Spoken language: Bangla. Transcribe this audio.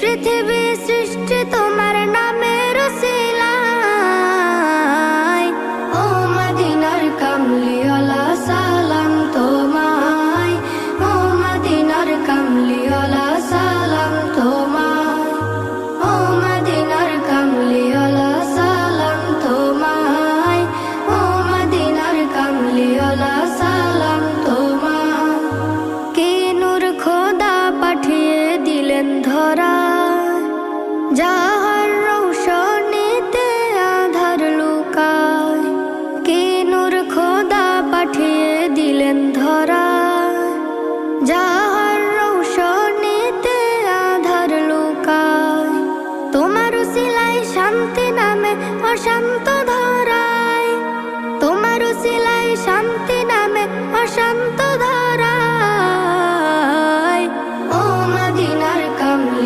পৃথিবী সৃষ্টি তোমার নামের উসিলায়। ও মদিনার কামলিওয়ালা সালাম তোমায়, ও মদিনার কামলিওয়ালা সালাম তোমায়, ও মদিনার কামলিওয়ালা সালাম তোমায়, ও মদিনার কামলিওয়ালা সালাম তোমায়। কি নূর খোদা পাঠিয়ে দিলেন ধরা, যাহার রৌশনীতে আধার লুকায়। কি নূর খোদা পাঠিয়ে দিলেন ধরা, যাহার রৌশনীতে আধার লুকায়। তোমার উসিলায় শান্তি নামে অশান্ত